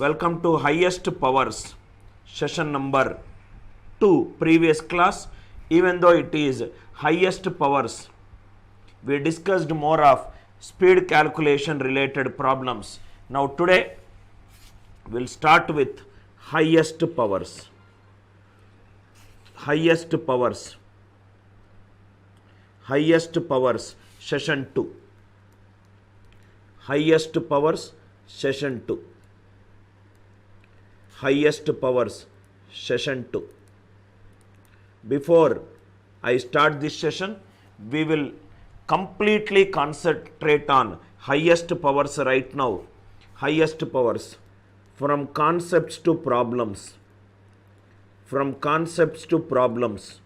Welcome to highest powers session number 2. Previous class, even though it is highest powers, we discussed more of speed calculation related problems. Now today we'll start with highest powers. Highest powers session 2. Highest powers session 2. Highest powers session 2. Before I start this session, we will completely concentrate on highest powers right now. Highest powers from concepts to problems. From concepts to problems.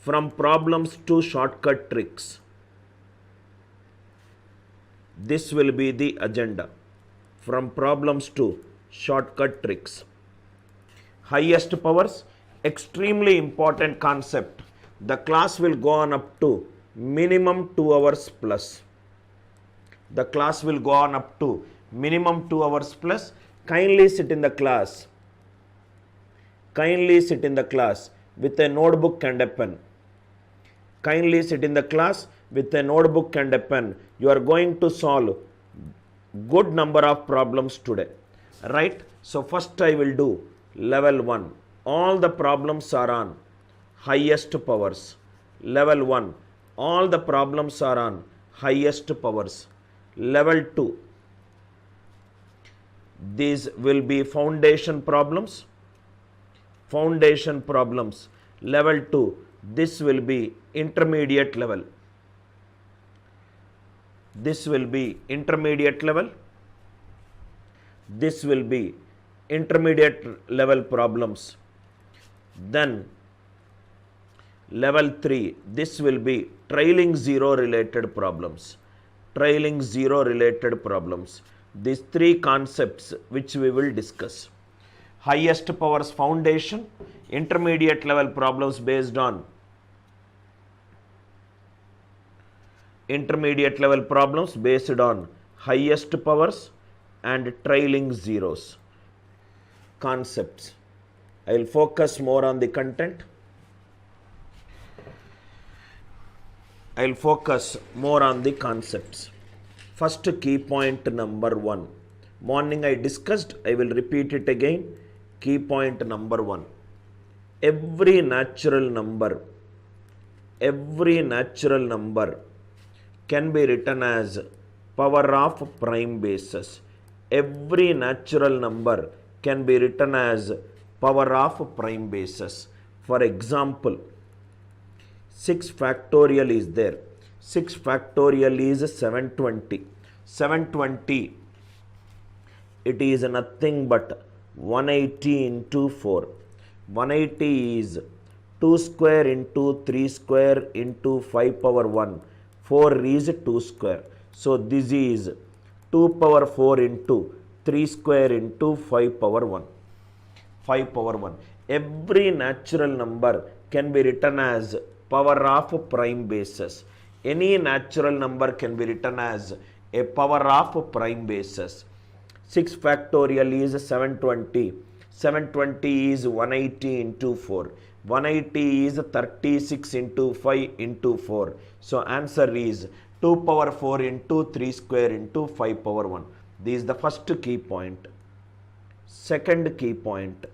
From problems to shortcut tricks. This will be the agenda. From problems to shortcut tricks. Highest powers, extremely important concept. The class will go on up to minimum 2 hours plus. The class will go on up to minimum 2 hours plus. Kindly sit in the class. Kindly sit in the class with a notebook and a pen. Kindly sit in the class with a notebook and a pen. You are going to solve good number of problems today. Right? So first I will do level 1. All the problems are on highest powers. Level 1. All the problems are on highest powers. Level 2. These will be foundation problems. Foundation problems. Level 2. This will be intermediate level. This will be intermediate level. This will be intermediate level problems. Then level 3, this will be trailing zero related problems. Trailing zero related problems. These 3 concepts which we will discuss. Highest powers foundation, intermediate level problems based on intermediate level problems based on highest powers and trailing zeros. Concepts. I will focus more on the content. I will focus more on the concepts. First key point number 1. Morning I discussed, I will repeat it again. Key point number 1. Every natural number can be written as power of prime basis. Every natural number can be written as power of prime basis. For example, 6 factorial is there. 6 factorial is 720. 720, it is nothing but 180 into 4. 180 is 2 square into 3 square into 5 power 1. 4 is 2 square. So this is 2 power 4 into 3 square into 5 power 1. 5 power 1. Every natural number can be written as power of prime basis. Any natural number can be written as a power of prime basis. 6 factorial is 720. 720 is 180 into 4. 180 is 36 into 5 into 4. So answer is 2 power 4 into 3 square into 5 power 1. This is the first key point. Second key point.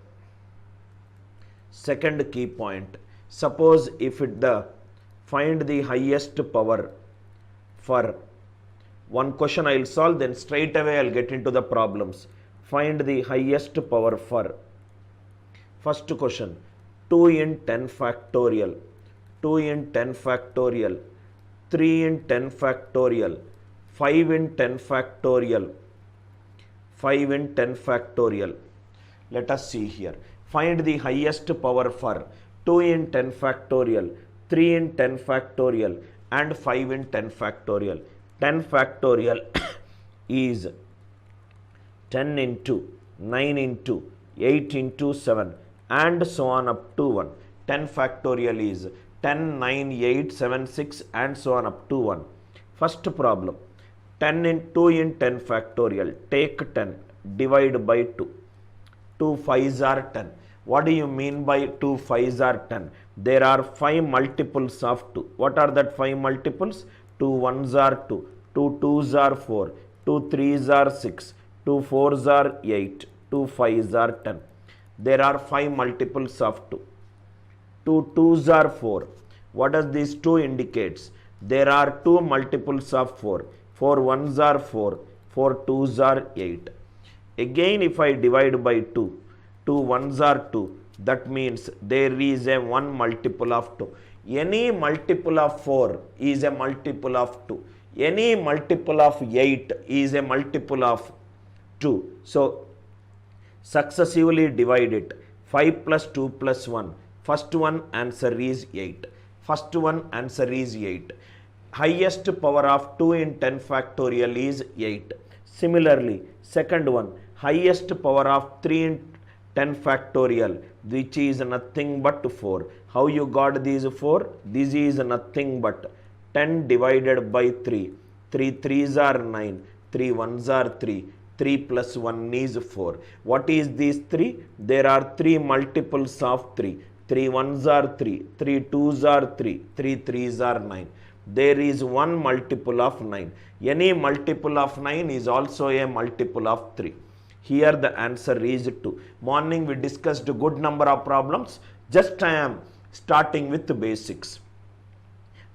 Second key point. Suppose if find the highest power for one question I will solve, then straight away I will get into the problems. Find the highest power for first question. 2 in 10 factorial. 2 in 10 factorial. 3 in 10 factorial. 5 in 10 factorial. 5 in 10 factorial. Let us see here. Find the highest power for 2 in 10 factorial, 3 in 10 factorial and 5 in 10 factorial. 10 factorial is 10 into 9 into 8 into 7 and so on up to 1. 10 factorial is 10, 9, 8, 7, 6 and so on up to 1. First problem. 10 in 2 in 10 factorial. Take 10. divide by 2. 2 5s are 10. What do you mean by 2 5s are 10? There are 5 multiples of 2. What are that 5 multiples? 2 1s are 2, 2 2s are 4, 2 3s are 6, 2 4s are 8, 2 5s are 10. There are 5 multiples of 2. 2 2s are 4. What does this 2 indicates? There are 2 multiples of 4. 4 1s are 4, 4 2s are 8. Again, if I divide by 2, 2 1s are 2. That means there is a 1 multiple of 2. Any multiple of 4 is a multiple of 2. Any multiple of 8 is a multiple of 2. So, successively divide it. 5 plus 2 plus 1. First one answer is 8. First one answer is 8. Highest power of 2 in 10 factorial is 8. Similarly, second one, highest power of 3 in 10 factorial, which is nothing but 4. How you got these 4? This is nothing but 10 divided by 3. 3 3s are 9, 3 1s are 3, 3 plus 1 is 4. What is these 3? There are 3 multiples of 3. 3 1s are 3, 3 2s are 3, 3 3s are 9. There is 1 multiple of 9. Any multiple of 9 is also a multiple of 3. Here the answer is 2. Morning we discussed a good number of problems. Just I am starting with the basics.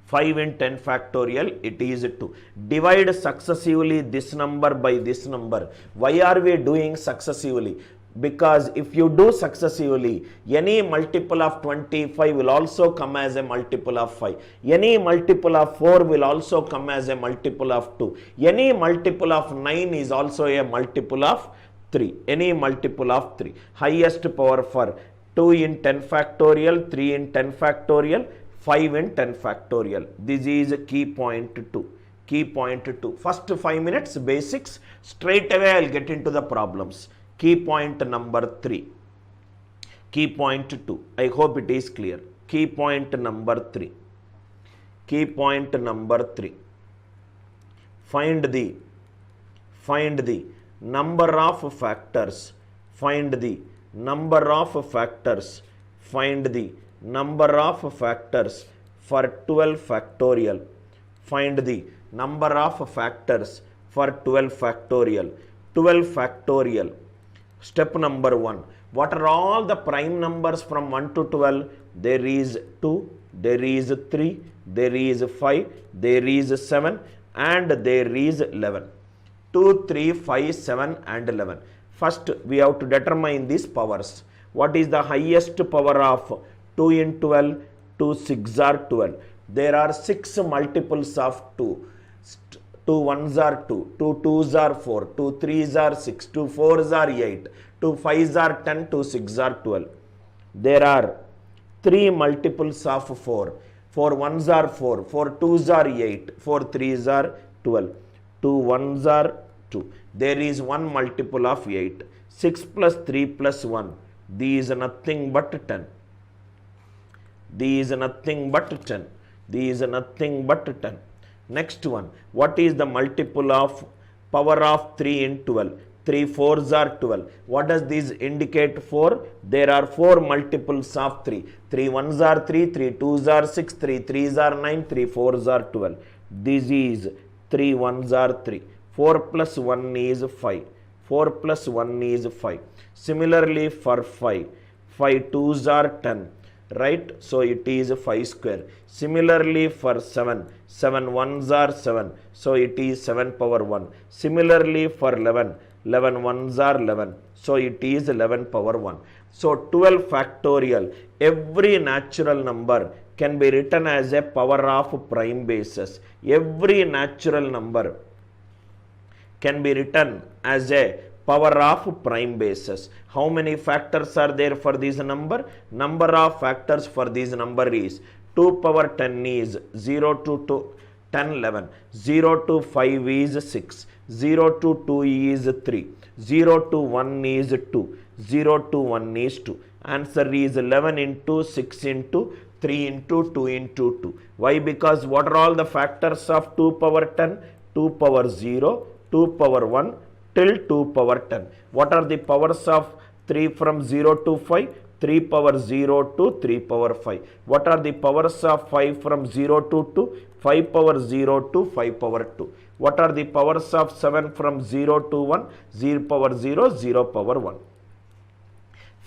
5 in 10 factorial, it is 2. Divide successively this number by this number. Why are we doing successively? Because if you do successively, any multiple of 25 will also come as a multiple of 5. Any multiple of 4 will also come as a multiple of 2. Any multiple of 9 is also a multiple of 3. Any multiple of 3. Highest power for 2 in 10 factorial, 3 in 10 factorial, 5 in 10 factorial. This is key point 2. Key point 2. First 5 minutes basics. Straight away I will get into the problems. Key point number 3. Key point 2. I hope it is clear. Key point number 3. Key point number 3. Find the number of factors. Find the number of factors. Find the number of factors for 12 factorial. Find the number of factors for 12 factorial. 12 factorial. Step number 1. What are all the prime numbers from 1 to 12? There is 2, there is 3, there is 5, there is 7 and there is 11. 2, 3, 5, 7 and 11. First we have to determine these powers. What is the highest power of 2 in 12? 2 6 are 12. There are 6 multiples of 2. 2 1s are 2, 2 2s are 4, 2 3s are 6, 2 4s are 8, 2 5s are 10, 2 6s are 12. There are 3 multiples of 4. 4 1s are 4, 4 2s are 8, 4 3s are 12, 2 1s are 2. There is 1 multiple of 8. 6 plus 3 plus 1. These is nothing but 10. These is nothing but 10. These is nothing but 10. Next one, what is the multiple of power of 3 in 12? 3 4s are 12. What does this indicate for? There are 4 multiples of 3. 3 1s are 3, 3 2s are 6, 3 3s are 9, 3 4s are 12. This is 3 1s are 3. 4 plus 1 is 5. 4 plus 1 is 5. Similarly for 5, 5 2s are 10. Right, so it is 5 square. Similarly for 7, 7 1s are 7, so it is 7 power 1. Similarly for 11, 11 1s are 11, so it is 11 power 1. So 12 factorial, every natural number can be written as a power of prime basis. Every natural number can be written as a power of prime basis. How many factors are there for this number? Number of factors for this number is 2 power 10 is 0 to 10 11, 0 to 5 is 6, 0 to 2 is 3, 0 to 1 is 2, 0 to 1 is 2. Answer is 11 into 6 into 3 into 2 into 2. Why? Because what are all the factors of 2 power 10? 2 power 0, 2 power 1, till 2 power 10. What are the powers of 3 from 0 to 5? 3 power 0 to 3 power 5. What are the powers of 5 from 0 to 2? 5 power 0 to 5 power 2. What are the powers of 7 from 0 to 1? 0 power 0, 0 power 1.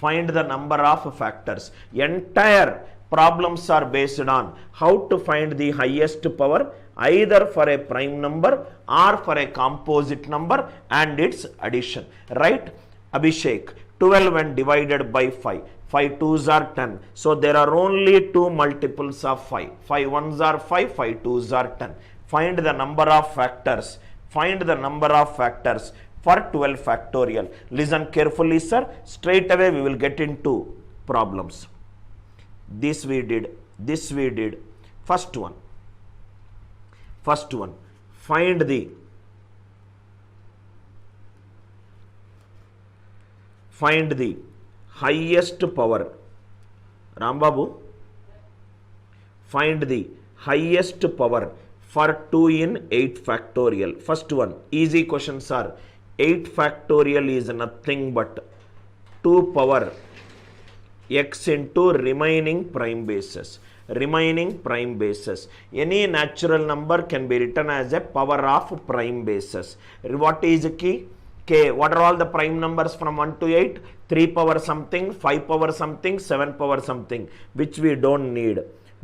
Find the number of factors. Entire problems are based on how to find the highest power either for a prime number or for a composite number and its addition. Right? Abhishek, 12 when divided by 5. 5 2s are 10. So there are only 2 multiples of 5. 5 1s are 5, 5 2s are 10. Find the number of factors. Find the number of factors for 12 factorial. Listen carefully, sir. Straight away we will get into problems. This we did. This we did. First one. Find the highest power. Rambabu, find the highest power for 2 in 8 factorial. First one, easy questions are 8 factorial is nothing but 2 power x into remaining prime bases. Remaining prime bases. Any natural number can be written as a power of prime bases. What is key? K. What are all the prime numbers from 1 to 8? 3 power something, 5 power something, 7 power something, which we don't need.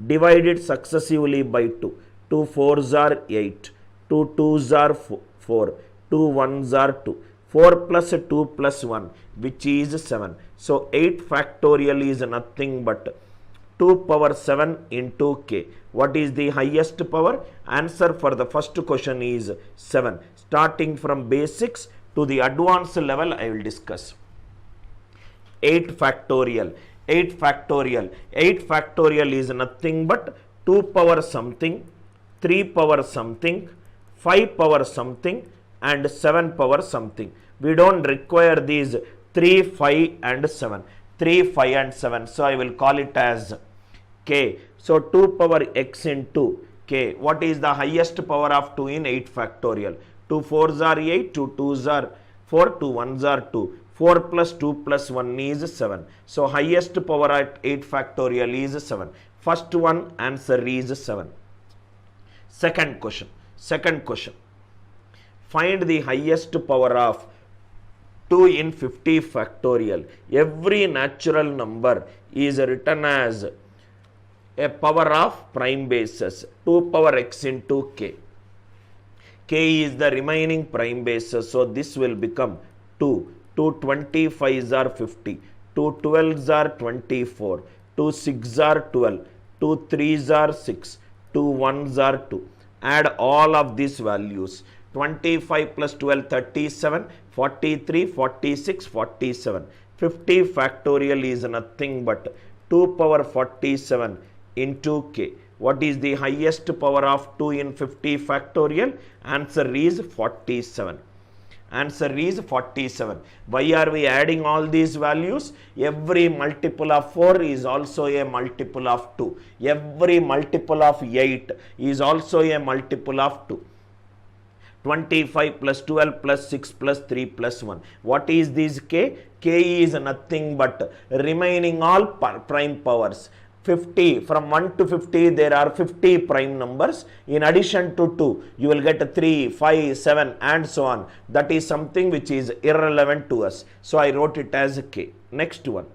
Divide it successively by 2. 2 4s are 8. 2 2s are 4. 2 1s are 2. 4 plus 2 plus 1, which is 7. So 8 factorial is nothing but 2 power 7 into k. What is the highest power? Answer for the first question is 7. Starting from basics to the advanced level, I will discuss. 8 factorial. 8 factorial. 8 factorial is nothing but 2 power something, 3 power something, 5 power something, and 7 power something. We don't require these 3, 5 and 7. 3, 5 and 7. So I will call it as k. So 2 power x into k. What is the highest power of 2 in 8 factorial? 2 4s are 8, 2 2s are 4, 2 1s are 2. 4 plus 2 plus 1 is 7. So highest power at 8 factorial is 7. First one answer is 7. Second question. Find the highest power of 2 in 50 factorial. Every natural number is written as a power of prime bases. 2 power x into k. K is the remaining prime bases. So this will become 2. 2 25s are 50. 2 12s are 24. 2 6s are 12. 2 3s are 6. 2 1s are 2. Add all of these values. 25 plus 12, 37, 43, 46, 47. 50 factorial is nothing but 2 power 47 into k. What is the highest power of 2 in 50 factorial? Answer is 47. Answer is 47. Why are we adding all these values? Every multiple of 4 is also a multiple of 2. Every multiple of 8 is also a multiple of 2. 25 plus 12 plus 6 plus 3 plus 1. What is this k? K is nothing but remaining all prime powers. 50, from 1 to 50 there are 50 prime numbers. In addition to 2, you will get 3, 5, 7 and so on. That is something which is irrelevant to us. So I wrote it as k. Next one.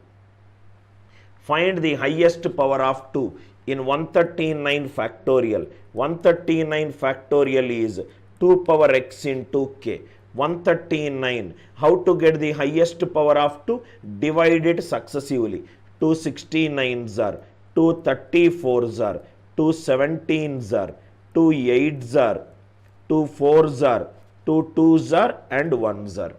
Find the highest power of 2 in 139 factorial. 139 factorial is 2 power x into k. 139. How to get the highest power of 2? Divide it successively. 2 69s are, 2 34s are, 2 17s are, 2 8s are, 2 4s are, 2 2s are and 1s are.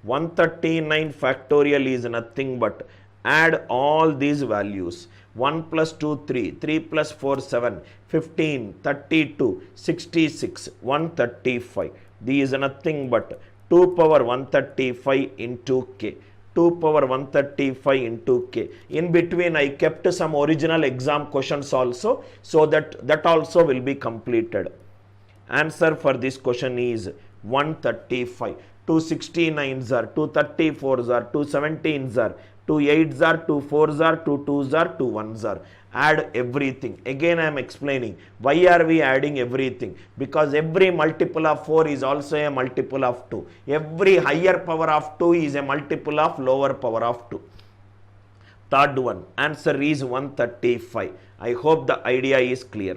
139 factorial is nothing but add all these values. 1 plus 2, 3, 3 plus 4, 7, 15, 32, 66, 135. These is nothing but 2 power 135 into k. 2 power 135 into k. In between I kept some original exam questions also, so that also will be completed. Answer for this question is 135. 2 69s are, 2 34s are, 2 17s are, 2 8s are, 2 4s are, 2 2s are, 2 1s are. Add everything. Again I am explaining why are we adding everything, because every multiple of 4 is also a multiple of 2. Every higher power of 2 is a multiple of lower power of 2. Third one, answer is 135. I hope the idea is clear.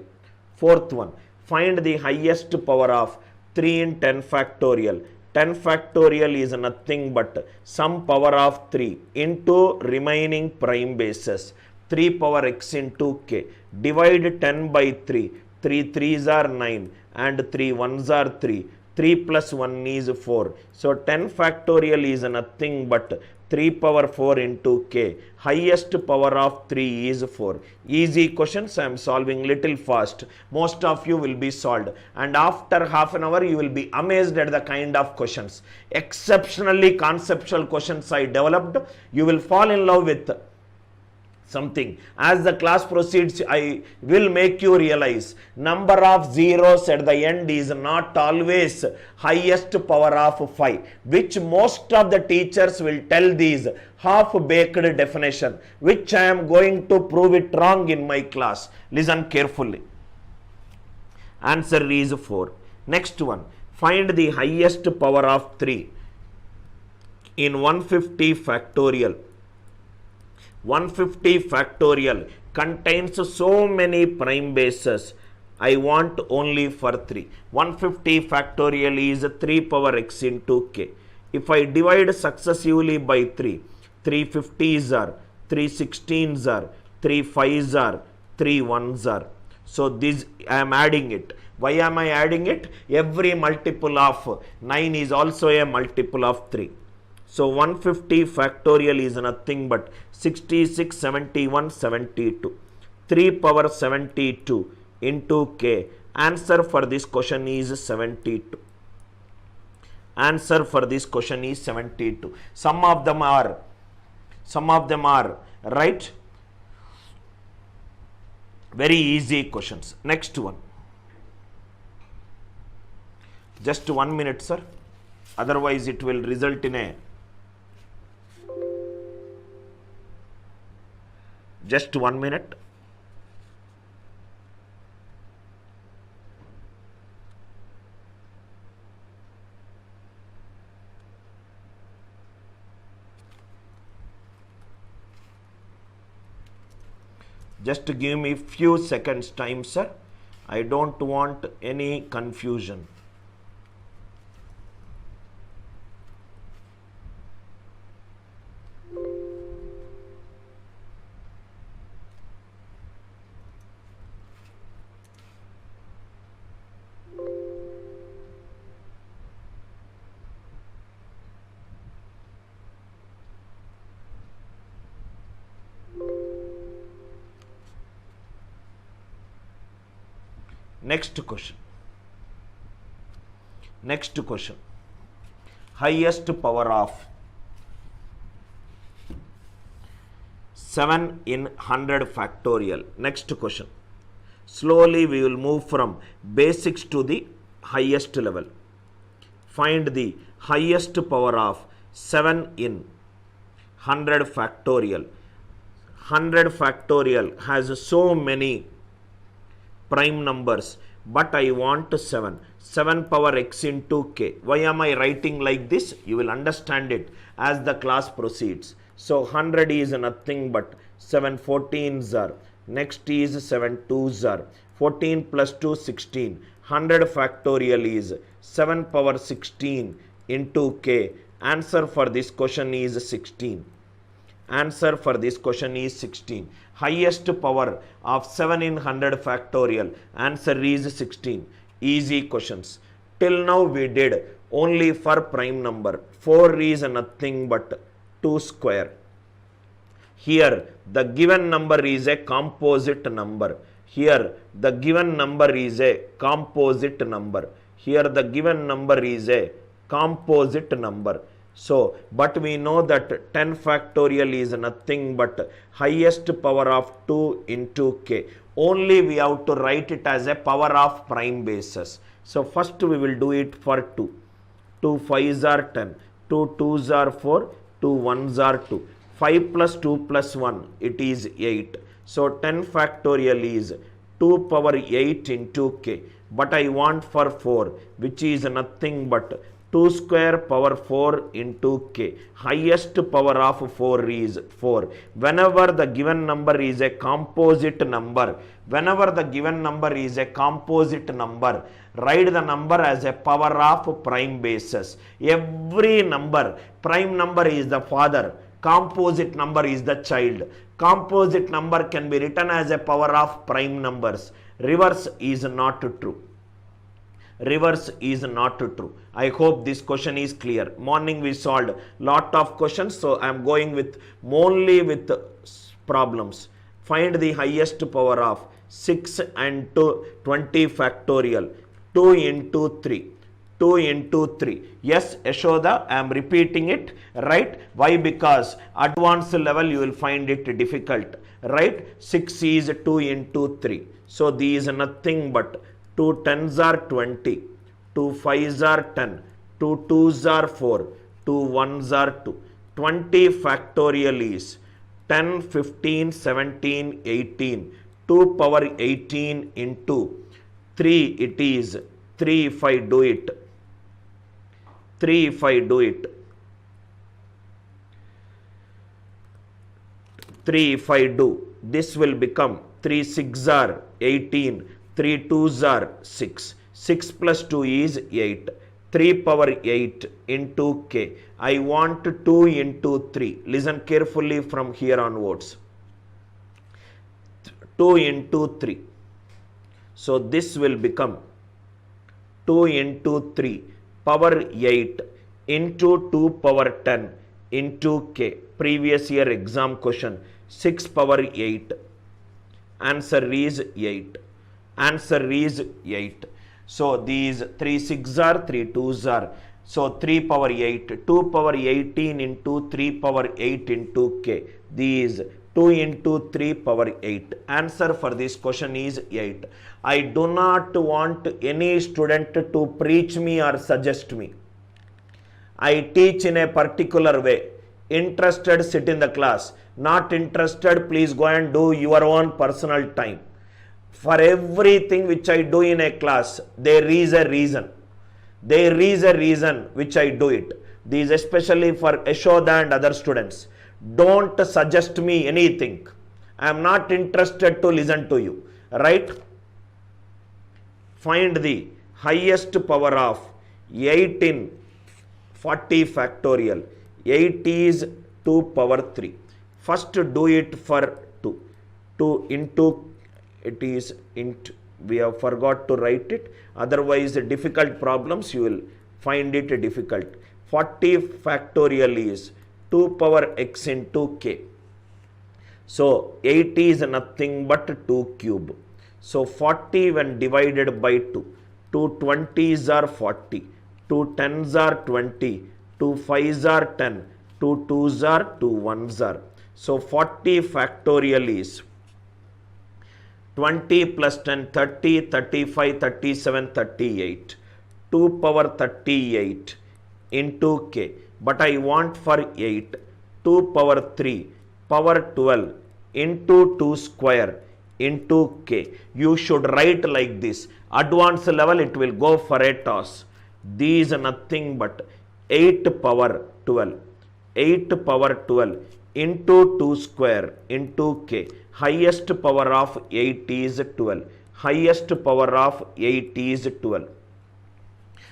Fourth one, find the highest power of 3 in 10 factorial. 10 factorial is nothing but some power of 3 into remaining prime bases. 3 power x into k. Divide 10 by 3. 3 3s are 9 and 3 1s are 3. 3 plus 1 is 4. So 10 factorial is nothing but 3 power 4 into k. Highest power of 3 is 4. Easy questions I am solving little fast. Most of you will be solved. And after half an hour you will be amazed at the kind of questions. Exceptionally conceptual questions I developed. You will fall in love with something. As the class proceeds, I will make you realize number of zeros at the end is not always highest power of 5, which most of the teachers will tell these half-baked definition, which I am going to prove it wrong in my class. Listen carefully. Answer is 4. Next one, find the highest power of 3 in 150 factorial. 150 factorial contains so many prime bases. I want only for 3. 150 factorial is 3 power x into k. If I divide successively by 3, 3 50s are, 3 16s are, 3 5s are, 3 1s are. So this I am adding it. Why am I adding it? Every multiple of 9 is also a multiple of 3. So 150 factorial is nothing but 66, 71, 72. 3 power 72 into k. Answer for this question is 72. Answer for this question is 72. Some of them are right. Very easy questions. Next one. Just 1 minute, sir. Otherwise it will result in a just 1 minute. Just give me few seconds time, sir. I don't want any confusion. Next question. Highest power of 7 in 100 factorial. Next question. Slowly we will move from basics to the highest level. Find the highest power of 7 in 100 factorial. 100 factorial has so many prime numbers, but I want 7. 7 power x into k. Why am I writing like this? You will understand it as the class proceeds. So 100 is nothing but 7 14s are. Next is 7 2s are. 14 plus 2 16. 100 factorial is 7 power 16 into k. Answer for this question is 16. Answer for this question is 16. Highest power of 7 in 100 factorial. Answer is 16. Easy questions. Till now we did only for prime number. 4 is nothing but 2 square. Here the given number is a composite number. Here the given number is a composite number. Here the given number is a composite number. So, but we know that 10 factorial is nothing but highest power of 2 into k. Only we have to write it as a power of prime bases. So, first we will do it for 2. 2 5s are 10, 2 2s are 4, 2 1s are 2. 5 plus 2 plus 1, it is 8. So 10 factorial is 2 power 8 into k. But I want for 4, which is nothing but 2 square power 4 into k. Highest power of 4 is 4. Whenever the given number is a composite number, whenever the given number is a composite number, write the number as a power of prime basis. Every number, prime number is the father, composite number is the child. Composite number can be written as a power of prime numbers. Reverse is not true. Reverse is not true. I hope this question is clear. Morning we solved lot of questions, so I am going with only with problems. Find the highest power of 6 and 20 factorial. 2 into 3. 2 into 3. Yes, Yashoda, I am repeating it, right? Why? Because advanced level you will find it difficult, right? 6 is 2 into 3. So these are nothing but 2 10s are 20, 2 5s are 10, 2 2s are 4, 2 1s are 2. 20 factorial is 10, 15, 17, 18. 2 power 18 into 3, it is 3 if I do it. 3 if I do it. 3 if I do, this will become 3 6 are 18, 3 2s are 6. 6 plus 2 is 8. 3 power 8 into k. I want 2 into 3. Listen carefully from here onwards. 2 into 3. So this will become 2 into 3 power 8 into 2 power 10 into k. Previous year exam question. 6 power 8. Answer is 8. Answer is 8. So these 3 6 are 3 2s are. So 3 power 8. 2 power 18 into 3 power 8 into k. These 2 into 3 power 8. Answer for this question is 8. I do not want any student to preach me or suggest me. I teach in a particular way. Interested, sit in the class. Not interested, please go and do your own personal time. For everything which I do in a class, there is a reason. There is a reason which I do it. This is especially for Yashoda and other students. Don't suggest me anything. I am not interested to listen to you. Right? Find the highest power of 8 in 40 factorial. 8 is 2 power 3. First do it for 2. 2 into, it is int. We have forgot to write it. Otherwise, difficult problems you will find it difficult. 40 factorial is 2 power x into k. So 8 is nothing but 2 cube. So 40 when divided by 2. 2 20s are 40. 2 10s are 20. 2 5s are 10. 2 2s are 2 1s are. So 40 factorial is 20 plus 10, 30, 35, 37, 38. 2 power 38 into k. But I want for 8. 2 power 3 power 12 into 2 square into k. You should write like this. Advanced level it will go for a toss. These are nothing but 8 power 12. 8 power 12 into 2 square into k. Highest power of 8 is 12. Highest power of 8 is 12.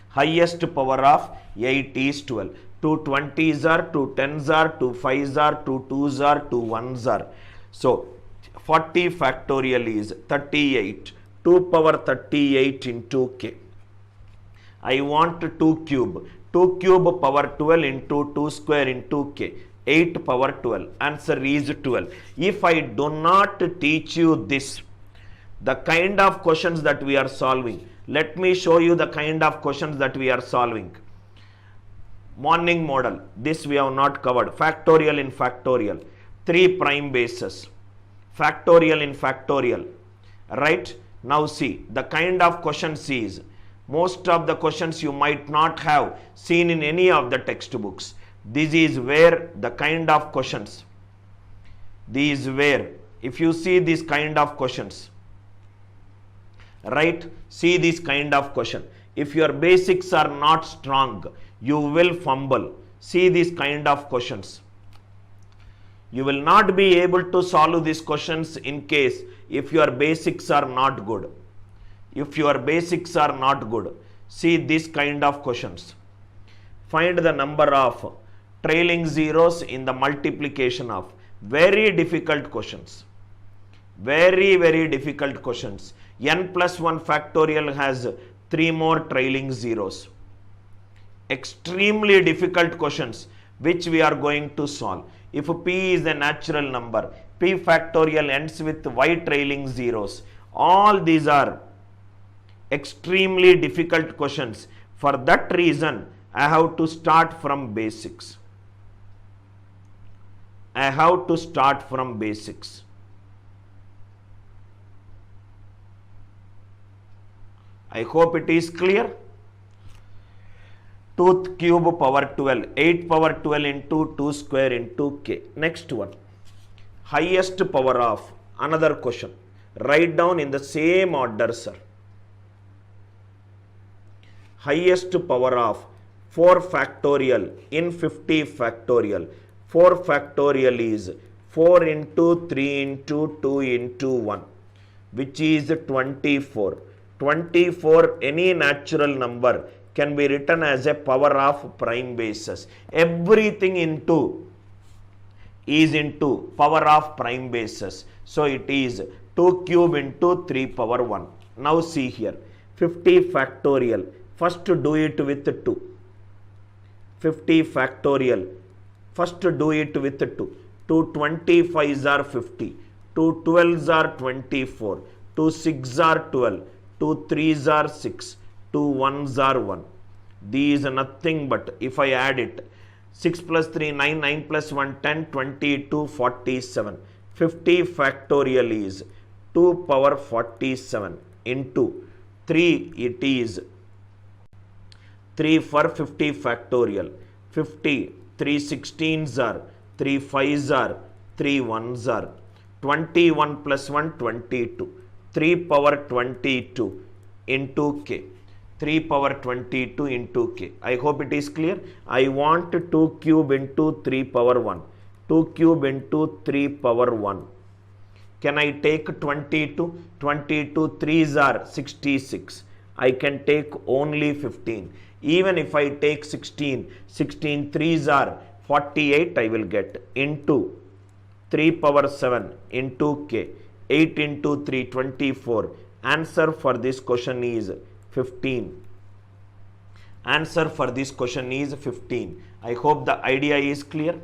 Highest power of 8 is 12. 2 20s are, 2 10s are, 2 5s are, 2 2s are, 2 1s are. So 40 factorial is 38. 2 power 38 into k. I want 2 cube. 2 cube power 12 into 2 square into k. 8 power 12. Answer is 12. If I do not teach you this, the kind of questions that we are solving, let me show you the kind of questions that we are solving. Morning model, this we have not covered. Factorial in factorial. 3 prime bases. Factorial in factorial. Right? Now see, the kind of questions is Most of the questions you might not have seen in any of the textbooks. This is where the kind of questions, these where, if you see this kind of questions, right, see this kind of question. If your basics are not strong, you will fumble. See these kind of questions. You will not be able to solve these questions in case if your basics are not good. If your basics are not good, see this kind of questions. Find the number of trailing zeros in the multiplication of. Very difficult questions. Very, very difficult questions. N plus 1 factorial has 3 more trailing zeros. Extremely difficult questions which we are going to solve. If p is a natural number, p factorial ends with y trailing zeros. All these are extremely difficult questions. For that reason, I have to start from basics. I have to start from basics. I hope it is clear. 2 cube power 12, 8 power 12 into 2 square into k. Next one, highest power of, another question. Write down in the same order, sir. Highest power of 4 factorial in 50 factorial. 4 factorial is 4 into 3 into 2 into 1, which is 24. 24, any natural number can be written as a power of prime basis. Everything into is into power of prime basis. So it is 2 cube into 3 power 1. Now see here, 50 factorial. First do it with 2. 50 factorial. First do it with 2. 2 25s are 50. 2 12s are 24. 2 6s are 12. 2 3s are 6. 2 1s are 1. These are nothing but, if I add it, 6 plus 3, 9, 9 plus 1, 10, 22, 47. 50 factorial is 2 power 47 into 3, it is 3 for 50 factorial. 50, 3 16s are, 3 5s are, 3 1s are. 21 plus 1, 22. 3 power 22 into k. 3 power 22 into k. I hope it is clear. I want 2 cube into 3 power 1. 2 cube into 3 power 1. Can I take 22? 22 3s are 66. I can take only 15. Even if I take 16, 16 3s are 48 I will get into 3 power 7 into k. 8 into 3, 24. Answer for this question is 15. Answer for this question is 15. I hope the idea is clear.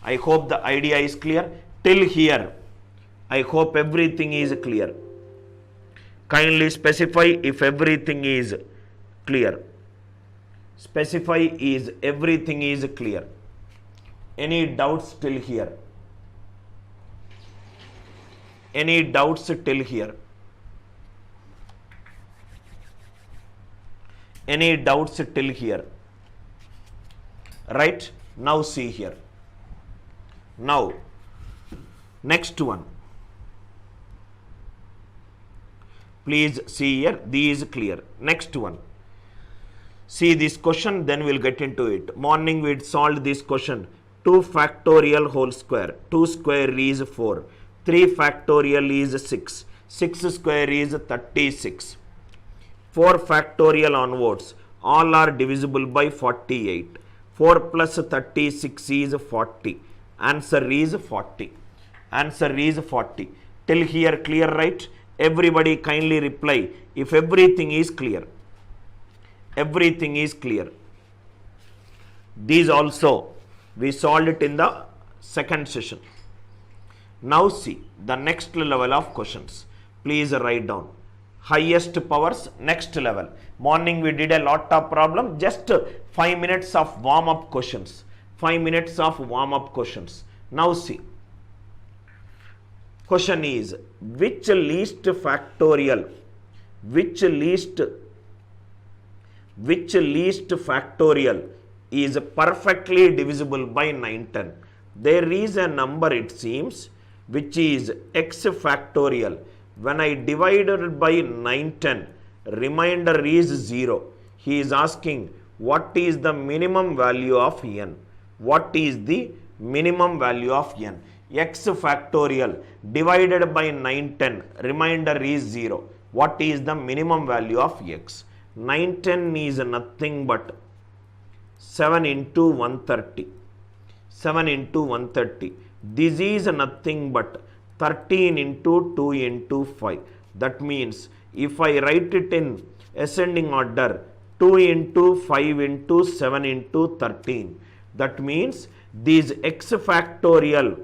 I hope the idea is clear. Till here, I hope everything is clear. Kindly specify if everything is clear. Specify is everything is clear. Any doubts till here? Any doubts till here? Any doubts till here? Right? Now see here. Now, next one. Please see here. This is clear. Next one. See this question, then we'll get into it. Morning we'd solved this question. 2 factorial whole square. 2 square is 4. 3 factorial is 6. 6 square is 36. 4 factorial onwards. All are divisible by 48. 4 plus 36 is 40. Answer is 40. Answer is 40. Till here clear, right? Everybody kindly reply if everything is clear. Everything is clear. These also we solved it in the second session. Now see the next level of questions. Please write down. Highest powers, next level. Morning we did a lot of problem. Just 5 minutes of warm up questions. 5 minutes of warm up questions. Now see. Question is, which least factorial which least factorial is perfectly divisible by 910. There is a number, it seems, which is x factorial. When I divided by 910, remainder is 0. He is asking what is the minimum value of n. What is the minimum value of n? X factorial divided by 910, remainder is 0. What is the minimum value of x? 910 is nothing but 7 into 130. 7 into 130. This is nothing but 13 into 2 into 5. That means if I write it in ascending order, 2 into 5 into 7 into 13. That means this x factorial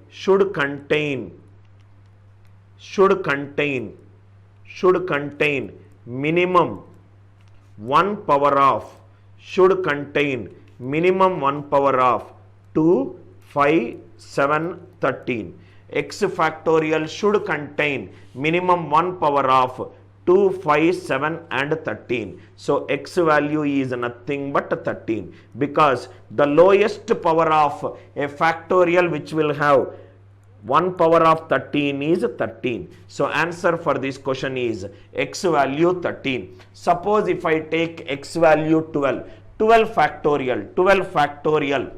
should contain minimum 1 power of, should contain minimum 1 power of 2, 5, 7, 13. X factorial should contain minimum 1 power of 2, 5, 7 and 13. So x value is nothing but 13, because the lowest power of a factorial which will have 1 power of 13 is 13. So answer for this question is x value 13. Suppose if I take x value 12 factorial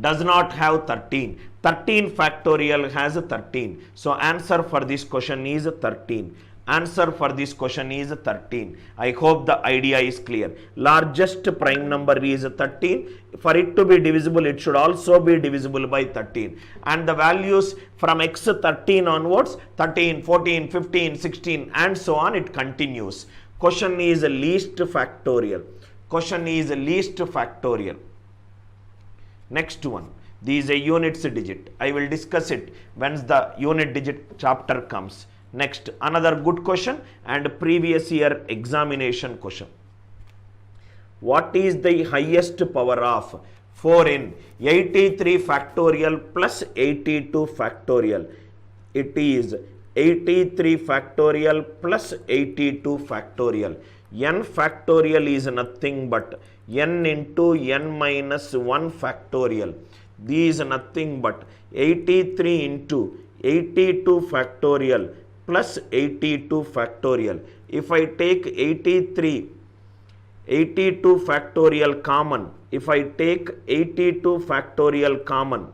does not have 13. 13 factorial has 13. So answer for this question is 13. Answer for this question is 13. I hope the idea is clear. Largest prime number is 13. For it to be divisible, it should also be divisible by 13. And the values from x 13 onwards, 13, 14, 15, 16 and so on, it continues. Question is least factorial. Question is least factorial. Next one. This is a units digit. I will discuss it once the unit digit chapter comes. Next, another good question and previous year examination question. What is the highest power of 4n? 83 factorial plus 82 factorial. It is 83 factorial plus 82 factorial. N factorial is nothing but n into n minus 1 factorial. This is nothing but 83 into 82 factorial plus 82 factorial. If I take 82 factorial common, if I take 82 factorial common,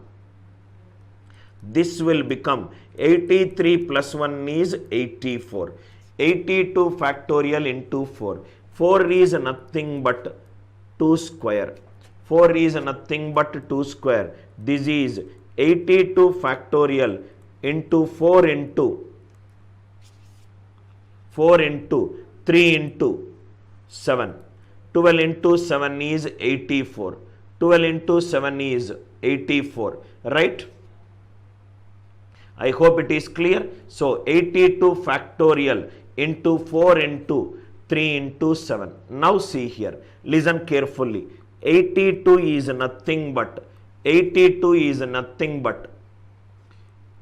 this will become 83 plus 1 is 84. 82 factorial into 4. 4 is nothing but 2 square. 4 is nothing but 2 square. This is 82 factorial into 4 into 3 into 7. 12 into 7 is 84. 12 into 7 is 84. Right? I hope it is clear. So 82 factorial into 4 into 3 into 7. Now see here. Listen carefully. 82 is nothing but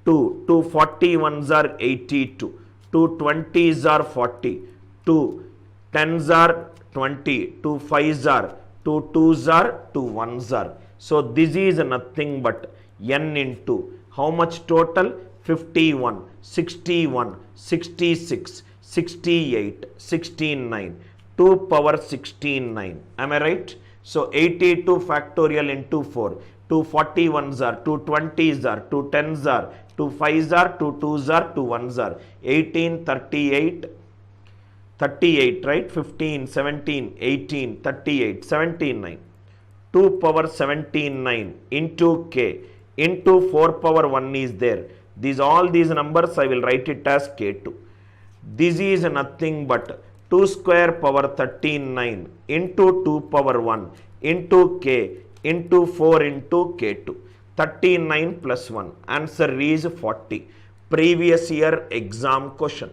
2. 2 41s are 82. 2 20s are 40. 2 10s are 20. 2 5s are 2 2s are 2 1s are. So this is nothing but n into how much total? 51, 61, 66, 68, 69, 2 power 16, am I right? So 82 factorial into 4, 2 41s are, 2 20s are, 2 10s are, 2 5s are, 2 2s are, 2 1s are, 18, 38, 38, right? 15, 17, 18, 38, 79, 2 power 17 into k into 4 power 1 is there. All these numbers I will write it as k2. This is nothing but 2 square power 13 into 2 power 1 into k into 4 into k2. 39 plus 1. Answer is 40. Previous year exam question.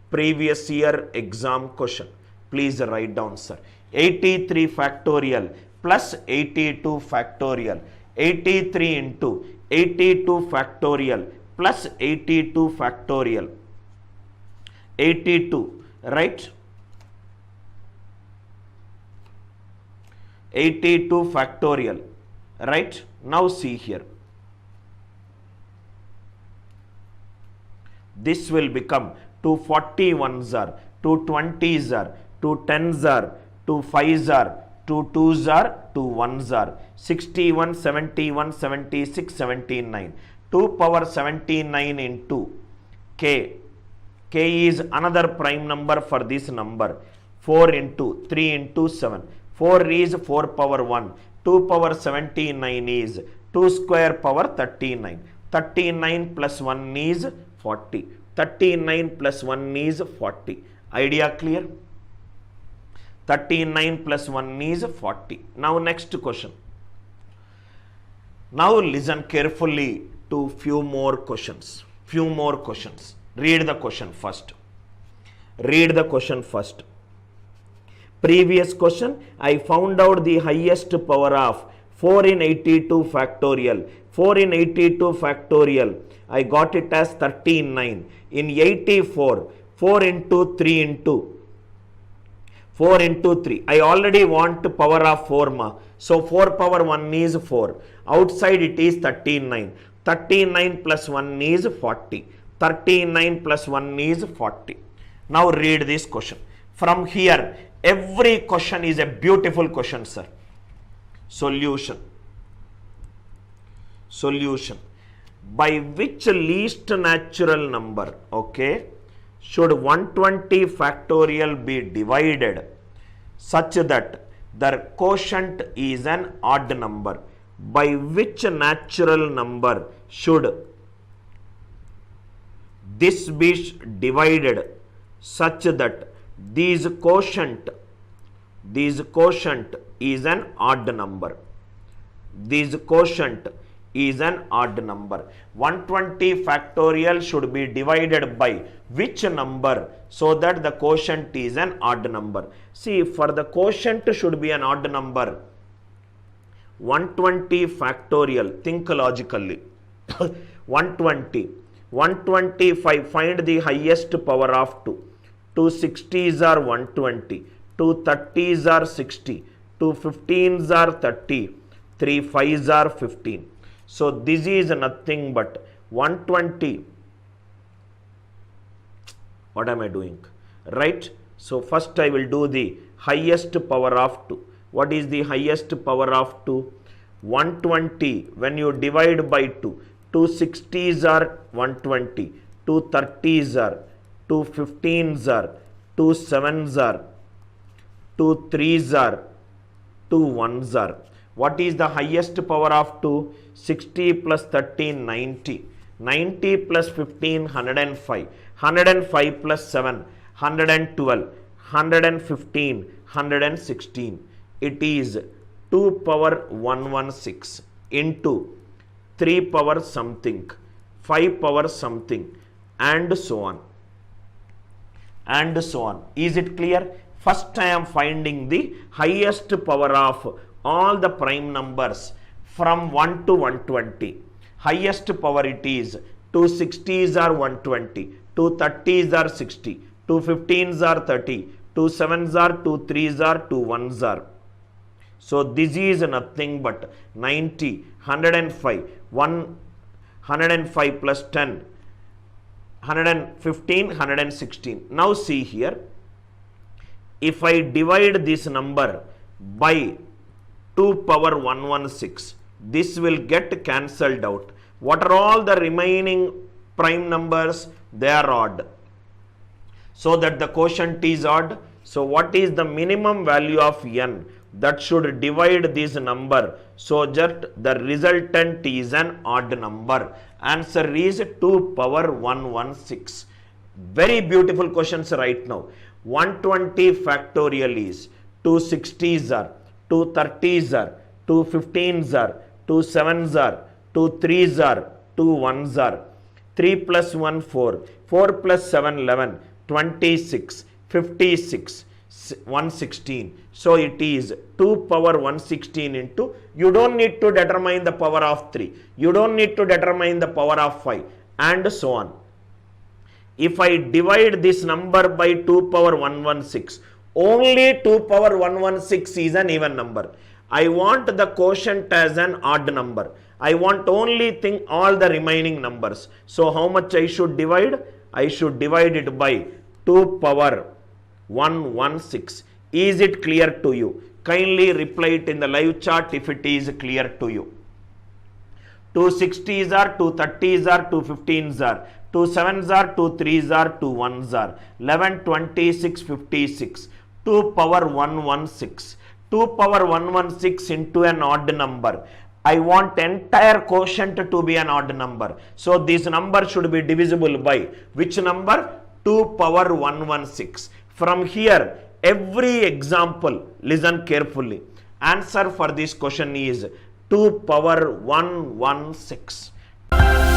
Previous year exam question. Please write down, sir. 83 factorial plus 82 factorial. 83 into 82 factorial plus 82 factorial. 82, right? 82 factorial, right? Now see here. This will become 2 41s are, 2 20s are, 2 10s are, 2 5s are, 2 2s are, 2 1s are, 61, 71, 76, 79. 2 power 79 into k. K is another prime number for this number. 4 into 3 into 7. 4 is 4 power 1. 2 power 79 is 2 square power 39. 39 plus 1 is 40. 39 plus 1 is 40. Idea clear? 39 plus 1 is 40. Now next question. Now listen carefully to few more questions. Read the question first. Previous question, I found out the highest power of 4 in 82 factorial. 4 in 82 factorial, I got it as 39. In 84, 4 into 3 into 4 into 3. I already want power of 4 ma. So 4 power 1 is 4. Outside it is 39. 39 plus 1 is 40. 39 plus 1 is 40. Now read this question. From here, every question is a beautiful question, sir. Solution. By which least natural number, okay, should 120 factorial be divided such that the quotient is an odd number? By which natural number should this be divided such that this quotient is an odd number? This quotient is an odd number. 120 factorial should be divided by which number so that the quotient is an odd number? See, for the quotient should be an odd number, 120 factorial, think logically. 120, 125, find the highest power of 2. 2 60s are 120, 2 30s are 60, 2 15s are 30, 3 5s are 15. So this is nothing but 120. What am I doing? Right? So first I will do the highest power of 2. What is the highest power of 2? 120. When you divide by 2, 2 60s are 120, 2 30s are, 2 15s are, 2 7s are, 2 3s are, 2 1s are. What is the highest power of 2? 60 plus 13, 90. 90 plus 15, 105. 105 plus 7, 112. 115, 116. It is 2 power 116 into 3 power something, 5 power something, and so on. Is it clear? First I am finding the highest power of all the prime numbers from 1 to 120. Highest power it is 2 60s are 120, 2 30s are 60, 2 15s are 30, 2 7s are, 2 3s are, 2 1s are. So this is nothing but 90, 105, 105 plus 10, 115, 116. Now see here, if I divide this number by 2 power 116, this will get cancelled out. What are all the remaining prime numbers? They are odd, so that the quotient is odd. So what is the minimum value of n that should divide this number so that the resultant is an odd number? Answer is 2 power 116. Very beautiful questions right now. 120 factorial is 2 60s are, 2 30s are, 2 15s are, 2 7s are, 2 3s are, 2 1s are. 3 plus 1 4, 4 plus 7 11, 26, 56, 116. So it is 2 power 116 into, you don't need to determine the power of 3, you don't need to determine the power of 5, and so on. if I divide this number by 2 power 116, only 2 power 116 is an even number. I want the quotient as an odd number. I want only thing all the remaining numbers. So how much I should divide? I should divide it by 2 power 116. Is it clear to you? Kindly reply it in the live chat if it is clear to you. 260s are, 230s are, 215s are, 27s are, 23s are, 21s are, 11, 26, 56, 2 power 116. 2 power 116 into an odd number. I want entire quotient to be an odd number. So this number should be divisible by which number? 2 power 116. From here, every example, listen carefully. Answer for this question is 2 power 116.